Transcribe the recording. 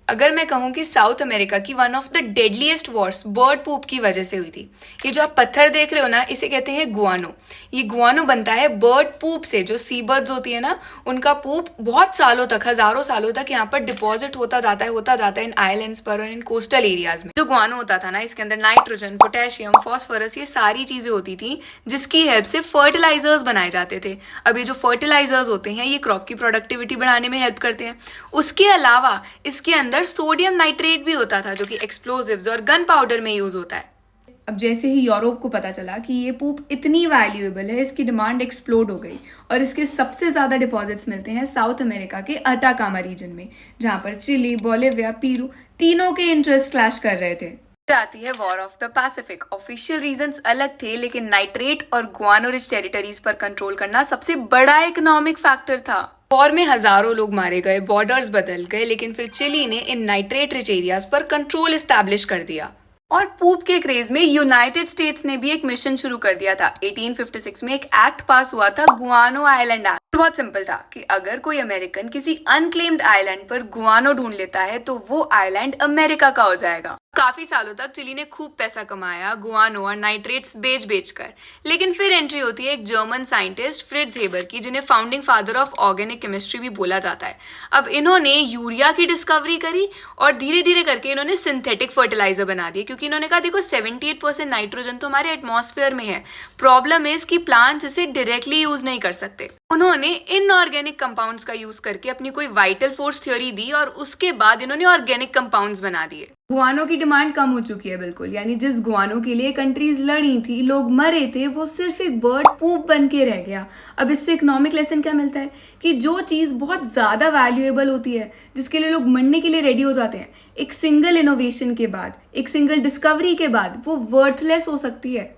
अगर मैं कहूँ कि साउथ अमेरिका की one of the deadliest wars bird poop की वजह से हुई थी। ये जो आप पत्थर देख रहे हो ना, इसे कहते हैं गुआनो। ये गुआनो बनता है बर्ड पूप से। जो सी बर्ड्स होती है ना, उनका पूप बहुत सालों तक, हजारों सालों तक यहाँ पर डिपॉजिट होता जाता है इन आइलैंड्स पर और इन कोस्टल एरियाज में। जो गुआनो होता था ना, इसके अंदर नाइट्रोजन, पोटेशियम, फॉस्फोरस, ये सारी चीजें होती थी जिसकी हेल्प से फर्टिलाइजर्स बनाए जाते थे। अब ये जो फर्टिलाइजर्स होते हैं, ये क्रॉप की प्रोडक्टिविटी बढ़ाने में हेल्प करते हैं। उसके अलावा इसके अंदर सोडियम नाइट्रेट भी होता था, जो कि एक्सप्लोजिव्स और गन पाउडर में यूज होता है। अब जैसे ही यूरोप को पता चला कि ये पूप इतनी वैल्यूएबल है, इसकी डिमांड एक्सप्लोड हो गई और इसके सबसे ज़्यादा डिपॉजिट्स मिलते हैं साउथ अमेरिका के अटाकामा रीजन में, जहाँ पर चिली, बोलिविया, पेरू तीनों के इंटरेस्ट क्लैश कर रहे थे। फिर आती है war of the Pacific. Official reasons अलग थे, लेकिन नाइट्रेट और गुआनो रिच टेरिटरीज पर कंट्रोल करना सबसे बड़ा इकोनॉमिक फैक्टर था। वॉर में हजारों लोग मारे गए, बॉर्डर्स बदल गए, लेकिन फिर चिली ने इन नाइट्रेट रिच एरियाज पर कंट्रोल एस्टैब्लिश कर दिया। और पूप के क्रेज में यूनाइटेड स्टेट्स ने भी एक मिशन शुरू कर दिया था। 1856 में एक एक्ट पास हुआ था, गुआनो आइलैंड एक्ट। बहुत सिंपल था कि अगर कोई अमेरिकन किसी अनक्लेम्ड आइलैंड पर गुआनो ढूंढ लेता है तो वो आइलैंड अमेरिका का हो जाएगा। काफी सालों तक चिली ने खूब पैसा कमाया गुआनो और नाइट्रेट्स बेच कर, लेकिन फिर एंट्री होती है एक जर्मन साइंटिस्ट फ्रिट्ज हेबर की, जिन्हें founding father of organic chemistry भी बोला जाता है। अब इन्होंने यूरिया की डिस्कवरी करी और धीरे धीरे करके इन्होंने सिंथेटिक फर्टिलाइजर बना दिए, क्योंकि इन्होंने कहा देखो 78% नाइट्रोजन तो हमारे एटमॉस्फेयर में है, प्रॉब्लम है इसकी प्लांट्स इसे डायरेक्टली यूज नहीं कर सकते। उन्होंने इनऑर्गेनिक कंपाउंड्स का यूज करके अपनी कोई वाइटल फोर्स थ्योरी दी और उसके बाद इन्होंने ऑर्गेनिक कंपाउंड्स बना दिए। गुआनो की डिमांड कम हो चुकी है बिल्कुल, यानी जिस गुआनो के लिए कंट्रीज लड़ी थी, लोग मरे थे, वो सिर्फ एक बर्ड पूप बन के रह गया। अब इससे इकोनॉमिक लेसन क्या मिलता है कि जो चीज़ बहुत ज़्यादा वैल्यूएबल होती है, जिसके लिए लोग मरने के लिए रेडी हो जाते हैं, एक सिंगल इनोवेशन के बाद, एक सिंगल डिस्कवरी के बाद वो वर्थलेस हो सकती है।